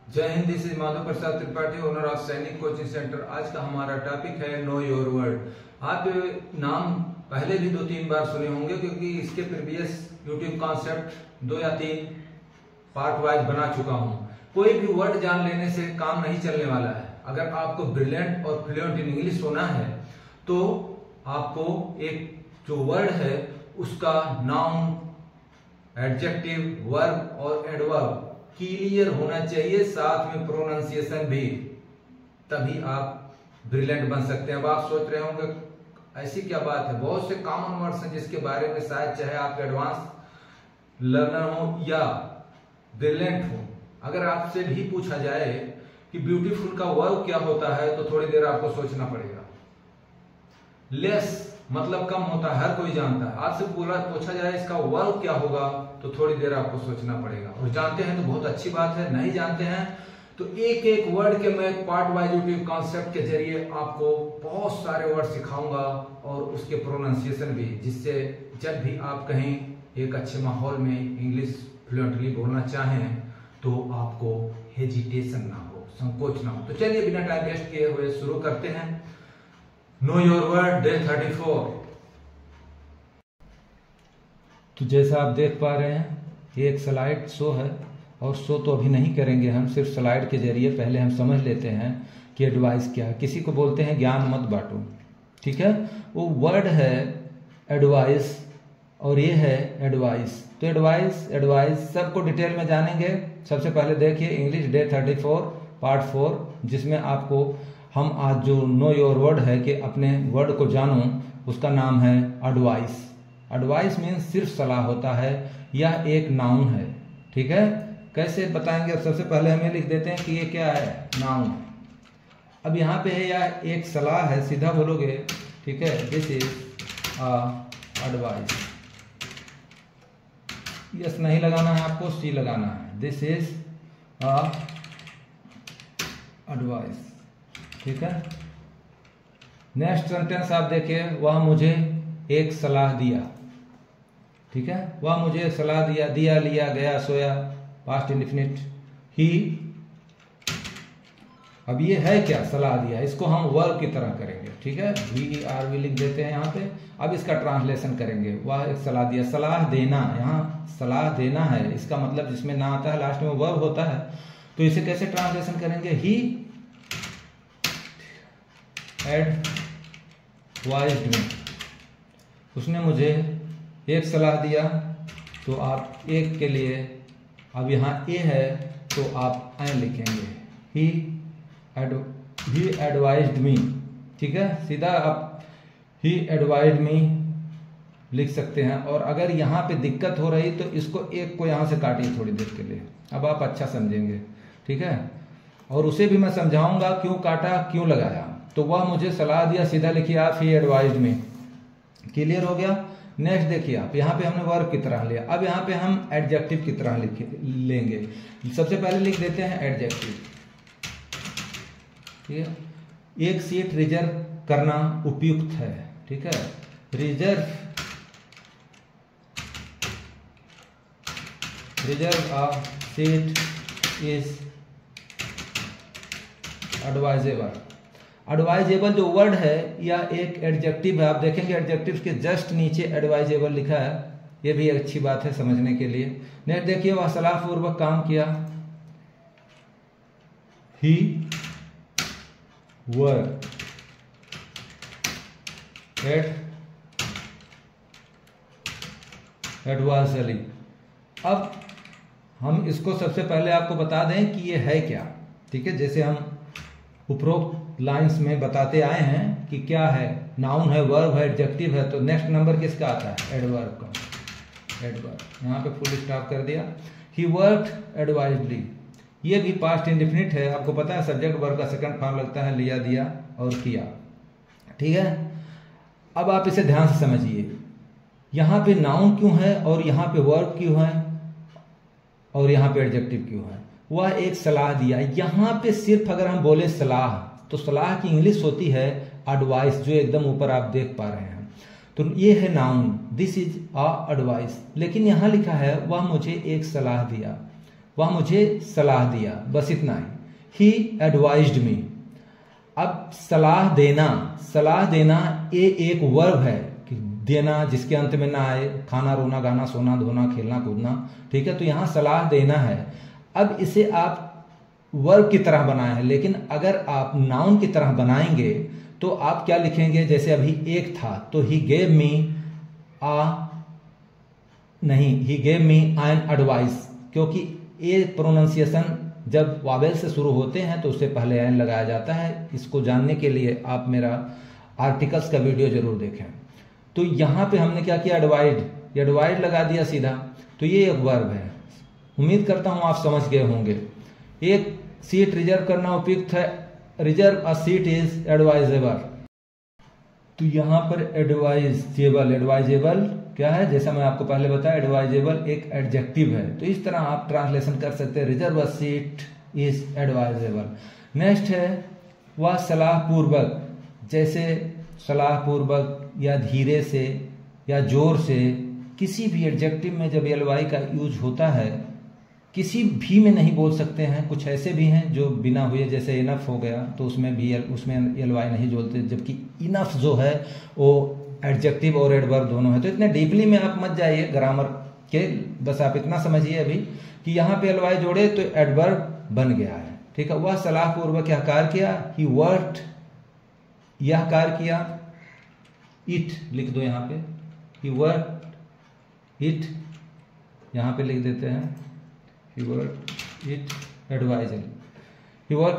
जय Hind. This is Madhav Prasad Tripathi, owner of सैनिक coaching centre. आज का हमारा टॉपिक है नो योर वर्ड। आप ये नाम पहले भी 2-3 बार सुने होंगे क्योंकि इसके प्रीवियस यूट्यूब कॉन्सेप्ट 2 या 3 पार्ट वाइज बना चुका हूं। कोई भी वर्ड जान लेने से काम नहीं चलने वाला है। अगर आपको ब्रिलियंट और फ्लुएंट इन इंग्लिश होना है तो आपको एक जो वर्ड है उसका नाउन, एडजेक्टिव, वर्ब और एडवर्ब क्लियर होना चाहिए, साथ में प्रोनाउंसिएशन भी, तभी आप ब्रिलियंट बन सकते हैं। अब आप सोच रहे होंगे ऐसी क्या बात है, बहुत से कॉमन वर्ड्स हैं जिसके बारे में शायद चाहे आप एडवांस लर्नर हो या ब्रिलियंट हो, अगर आपसे भी पूछा जाए कि ब्यूटीफुल का वर्ब क्या होता है तो थोड़ी देर आपको सोचना पड़ेगा। लेस मतलब कम होता है, हर कोई जानता है। आपसे पूछा जाए इसका वर्ब क्या होगा तो थोड़ी देर आपको सोचना पड़ेगा। और जानते हैं तो बहुत अच्छी बात है, नहीं जानते हैं तो एक एक वर्ड के मैं पार्ट वाइज यूट्यूब कॉन्सेप्ट के जरिए आपको बहुत सारे वर्ड सिखाऊंगा और उसके प्रोनाउंसिएशन भी, जिससे जब भी आप कहीं एक अच्छे माहौल में इंग्लिश फ्लुएंटली बोलना चाहें तो आपको हेजिटेशन ना हो, संकोच ना हो। तो चलिए बिना टाइम वेस्ट किए हुए शुरू करते हैं। Know your word day 34। तो जैसा आप देख पा रहे हैं ये एक स्लाइड शो है, और शो तो अभी नहीं करेंगे हम, सिर्फ स्लाइड के जरिए पहले हम समझ लेते हैं कि एडवाइस क्या है। किसी को बोलते हैं ज्ञान मत बांटो, ठीक है। वो वर्ड है एडवाइस और ये है एडवाइस। तो एडवाइस सबको डिटेल में जानेंगे। सबसे पहले देखिए इंग्लिश डे 34 पार्ट 4, जिसमें आपको हम आज जो नो योर वर्ड है कि अपने वर्ड को जानो, उसका नाम है एडवाइस। एडवाइस मीन्स सिर्फ सलाह होता है, यह एक नाउन है, ठीक है। कैसे बताएंगे? अब सबसे पहले हमें लिख देते हैं कि ये क्या है, नाउन। अब यहाँ पे है यह एक सलाह है, सीधा बोलोगे, ठीक है। This is advice. यस नहीं लगाना है आपको, सी लगाना है। दिस इज एडवाइस, ठीक है। नेक्स्ट सेंटेंस आप देखिए, वह मुझे एक सलाह दिया, ठीक है। वह मुझे एक सलाह दिया, दिया, लिया, गया, सोया, पास्ट इंडेफिनिट। ही, अब ये है क्या, सलाह दिया, इसको हम वर्ब की तरह करेंगे, ठीक है। VERB लिख देते हैं यहाँ पे। अब इसका ट्रांसलेशन करेंगे। वह एक सलाह दिया, सलाह देना, यहाँ सलाह देना है, इसका मतलब जिसमें ना आता है लास्ट में वर्ब होता है, तो इसे कैसे ट्रांसलेशन करेंगे? ही एडवाइज्ड मी, उसने मुझे एक सलाह दिया। तो आप एक के लिए, अब यहाँ ए है तो आप ऐ लिखेंगे, ही एडवाइज्ड मी, ठीक है। सीधा आप ही एडवाइज्ड मी लिख सकते हैं। और अगर यहाँ पे दिक्कत हो रही तो इसको एक को यहाँ से काटिए थोड़ी देर के लिए, अब आप अच्छा समझेंगे, ठीक है। और उसे भी मैं समझाऊंगा क्यों काटा, क्यों लगाया। तो वह मुझे सलाह दिया, सीधा लिखिए आप, ही एडवाइज्ड मी। क्लियर हो गया। नेक्स्ट देखिए आप, यहाँ पे हमने वर्ब की तरह लिया, अब यहाँ पे हम एडजेक्टिव की तरह लेंगे। सबसे पहले लिख देते हैं एडजेक्टिव, ठीक है। एक सीट रिजर्व करना उपयुक्त है, ठीक है। Reserve a seat is advisable. Advisable जो वर्ड है या एक एडजेक्टिव है, आप देखेंगे एडजेक्टिव के जस्ट नीचे एडवाइजेबल लिखा है, ये भी अच्छी बात है समझने के लिए। नेक्स्ट देखिए, वह सलाह पूर्वक काम किया, ही वर्क एडवाइजली। अब हम इसको सबसे पहले आपको बता दें कि ये है क्या, ठीक है। जैसे हम उपरोक्त लाइंस में बताते आए हैं कि क्या है, नाउन है, वर्ब है, एडजेक्टिव है, तो नेक्स्ट नंबर किसका आता है, एडवर्ब का। एडवर्ब यहाँ पे फुल स्टॉप कर दिया। ही वर्क्ड एडवाइजली, ये भी पास्ट इंडेफिनिट है, आपको पता है सब्जेक्ट वर्ब का सेकंड फॉर्म लगता है, लिया, दिया और किया, ठीक है। अब आप इसे ध्यान से समझिए, यहाँ पे नाउन क्यों है और यहाँ पे वर्ब क्यों है और यहाँ पे एडजेक्टिव क्यों है। वह एक सलाह दिया, यहाँ पे सिर्फ अगर हम बोले सलाह तो सलाह की इंग्लिश होती है एडवाइस, जो एकदम ऊपर आप देख पा रहे हैं। तो ये है noun, this is a advice. लेकिन यहां लिखा है वह मुझे एक सलाह दिया, वह मुझे सलाह दिया, बस इतना ही। ही एडवाइज्ड मी। अब सलाह देना ये एक वर्ब है कि देना जिसके अंत में ना आए, खाना, रोना, गाना, सोना, धोना, खेलना, कूदना, ठीक है। तो यहां सलाह देना है। अब इसे आप वर्ब की तरह बनाए हैं, लेकिन अगर आप नाउन की तरह बनाएंगे तो आप क्या लिखेंगे, जैसे अभी एक था तो he gave me he gave me an advice, क्योंकि ये प्रोनाउंसिएशन जब वावेल से शुरू होते हैं तो उससे पहले एन लगाया जाता है। इसको जानने के लिए आप मेरा आर्टिकल्स का वीडियो जरूर देखें। तो यहां पे हमने क्या किया, एडवाइड लगा दिया सीधा। तो ये एक वर्ब है। उम्मीद करता हूं आप समझ गए होंगे। एक सीट रिजर्व करना उपयुक्त है। Reserve a seat is advisable. तो यहां पर एडवाइजेबल क्या है, जैसा मैं आपको पहले बताया, एडवाइजेबल एक एडजेक्टिव है। तो इस तरह आप ट्रांसलेशन कर सकते हैं, reserve a seat is advisable. Next है वह सलाह पूर्वक, जैसे सलाह पूर्वक या धीरे से या जोर से, किसी भी एडजेक्टिव में जब एलवाई का यूज होता है, किसी भी में नहीं बोल सकते हैं। कुछ ऐसे भी हैं जो बिना हुए, जैसे इनफ हो गया तो उसमें एलवाई नहीं जोड़ते, जबकि इनफ जो है वो एडजेक्टिव और एडवर्ब दोनों है। तो इतने डीपली में आप मत जाइए ग्रामर के, बस आप इतना समझिए अभी कि यहाँ पे एलवाई जोड़े तो एडवर्ब बन गया है, ठीक है। वह सलाह पूर्वक यह कार्य किया, ही वर्कड, यह कार्य किया, इट लिख दो यहाँ पे, ही वर्कड इट, यहाँ पे लिख देते हैं he worked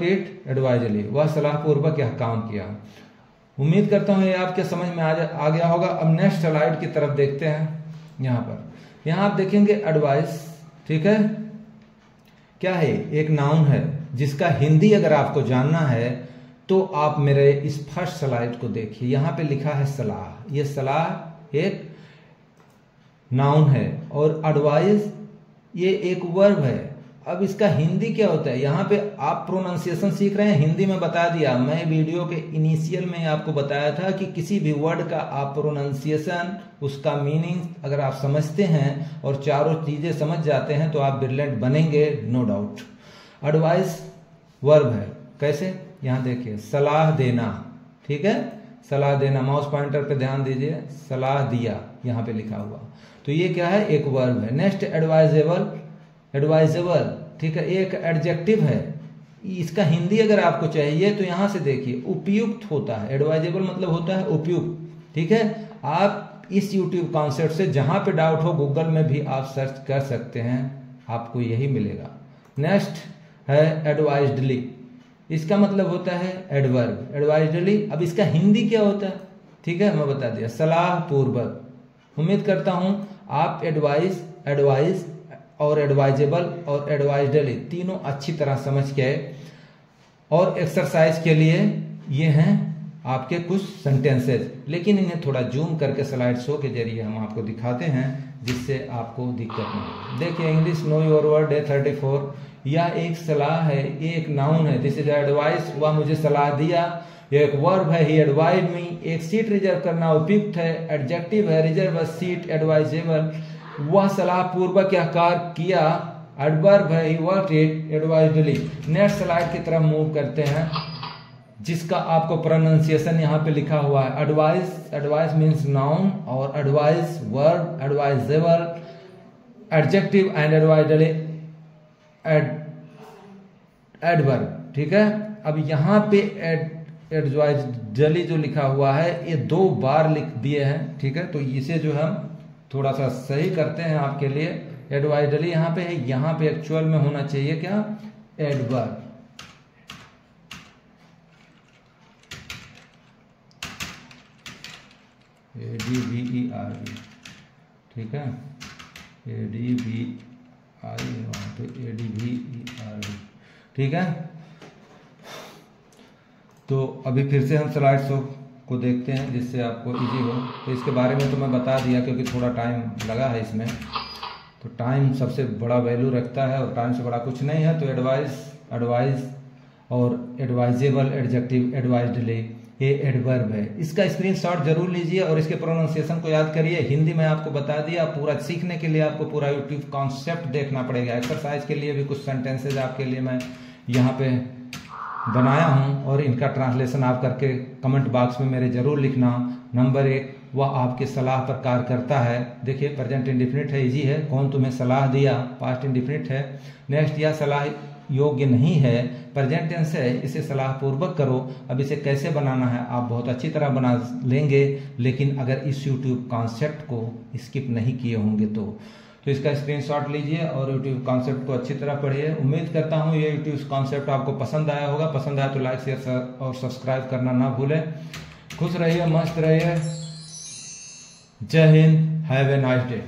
it advisedly, वह सलाह पूर्वक यह काम किया। उम्मीद करता हूं ये आपके समझ में आ गया होगा। अब नेक्स्ट स्लाइड की तरफ देखते हैं। यहाँ आप देखेंगे एडवाइस, ठीक है, क्या है, एक नाउन है जिसका हिंदी अगर आपको जानना है तो आप मेरे इस फर्स्ट स्लाइड को देखिए। यहाँ पे लिखा है सलाह। ये सलाह एक नाउन है और एडवाइस ये एक वर्ब है। अब इसका हिंदी क्या होता है, यहाँ पे आप प्रोनाउंसिएशन सीख रहे हैं, हिंदी में बता दिया। मैं वीडियो के इनिशियल में आपको बताया था कि किसी भी वर्ड का आप प्रोनाउंसिएशन, उसका मीनिंग अगर आप समझते हैं और चारों चीजें समझ जाते हैं तो आप ब्रिलियंट बनेंगे, नो डाउट। एडवाइस वर्ब है, कैसे, यहाँ देखिए, सलाह देना, ठीक है, सलाह देना, माउस पॉइंटर पे ध्यान दीजिए, सलाह दिया यहाँ पे लिखा हुआ। तो ये क्या है, एक वर्ब है। नेक्स्ट एडवाइजेबल, ठीक है, एक एडजेक्टिव है। इसका हिंदी अगर आपको चाहिए तो यहां से देखिए, उपयुक्त होता है। एडवाइजेबल मतलब होता है उपयुक्त, ठीक है। आप इस यूट्यूब कॉन्सेप्ट से जहां पे डाउट हो गूगल में भी आप सर्च कर सकते हैं, आपको यही मिलेगा। नेक्स्ट है एडवाइज्डली, इसका मतलब होता है एडवर्ब, एडवाइज्डली। अब इसका हिंदी क्या होता है, ठीक है, मैं बता दिया, सलाह पूर्वक। उम्मीद करता हूं आप एडवाइस और एडवाइजेबल और एडवाइज्डली तीनों अच्छी तरह समझ गए। और एक्सरसाइज के लिए ये हैं आपके कुछ सेंटेंसेस, लेकिन इन्हें थोड़ा जूम करके स्लाइड शो के जरिए हम आपको दिखाते हैं जिससे आपको दिक्कत नहीं हो। देखिए, English know your word day 34, यह एक सलाह है, ये एक नाउन है। दिस इज एडवाइस, वह मुझे सलाह दिया। यह एक वर्ब है, ही एडवाइज्ड मी। एक सीट रिजर्व करना उपयुक्त है, एडजेक्टिव है, रिजर्व अ सीट, एडवाइजेबल। वह सलाह पूर्वक यह कार्य किया, एडवर्ब है, he worked it advisedly. Next slide की तरफ मूव करते हैं, जिसका आपको प्रोनाउंसिएशन यहाँ पे लिखा हुआ है। एडवाइस मीन्स नाउन, और advise verb, advisable adjective and advisedly adverb, ठीक है। अब यहाँ पे एडवाइज्डली जो लिखा हुआ है ये 2 बार लिख दिए हैं, ठीक है। तो इसे जो हम थोड़ा सा सही करते हैं आपके लिए। एडवाइज्डली यहाँ पे है, यहाँ पे एक्चुअल में होना चाहिए क्या, एडवर्ब। ADVERB, ठीक है, ADVI वहाँ पे ADVERB, ठीक है। तो अभी फिर से हम स्लाइड शो को देखते हैं जिससे आपको इजी हो। तो इसके बारे में तो मैं बता दिया क्योंकि थोड़ा टाइम लगा है इसमें। तो टाइम सबसे बड़ा वैल्यू रखता है और टाइम से बड़ा कुछ नहीं है। तो एडवाइस और एडवाइजेबल एडजेक्टिव, एडवाइज्डली, ये एडवर्ब है। इसका स्क्रीनशॉट जरूर लीजिए और इसके प्रोनाउंसिएशन को याद करिए। हिंदी में आपको बता दिया, पूरा सीखने के लिए आपको पूरा यूट्यूब कॉन्सेप्ट देखना पड़ेगा। एक्सरसाइज के लिए भी कुछ सेंटेंसेज आपके लिए मैं यहाँ पे बनाया हूँ और इनका ट्रांसलेशन आप करके कमेंट बॉक्स में मेरे जरूर लिखना। नंबर 1, वह आपकी सलाह पर कार्य करता है। देखिए प्रेजेंट इंडेफिनिट है, इजी है। कौन तुम्हें सलाह दिया, पास्ट इंडेफिनिट है। नेक्स्ट, यह सलाह योग्य नहीं है, प्रेजेंट टेंस है, इसे सलाह पूर्वक करो। अब इसे कैसे बनाना है आप बहुत अच्छी तरह बना लेंगे, लेकिन अगर इस यूट्यूब कॉन्सेप्ट को स्किप नहीं किए होंगे तो इसका स्क्रीनशॉट लीजिए और यूट्यूब कॉन्सेप्ट को अच्छी तरह पढ़िए। उम्मीद करता हूँ ये यूट्यूब कॉन्सेप्ट आपको पसंद आया होगा। पसंद आया तो लाइक, शेयर और सब्सक्राइब करना ना भूलें। खुश रहिए, मस्त रहिए। जय Hind, have a nice day.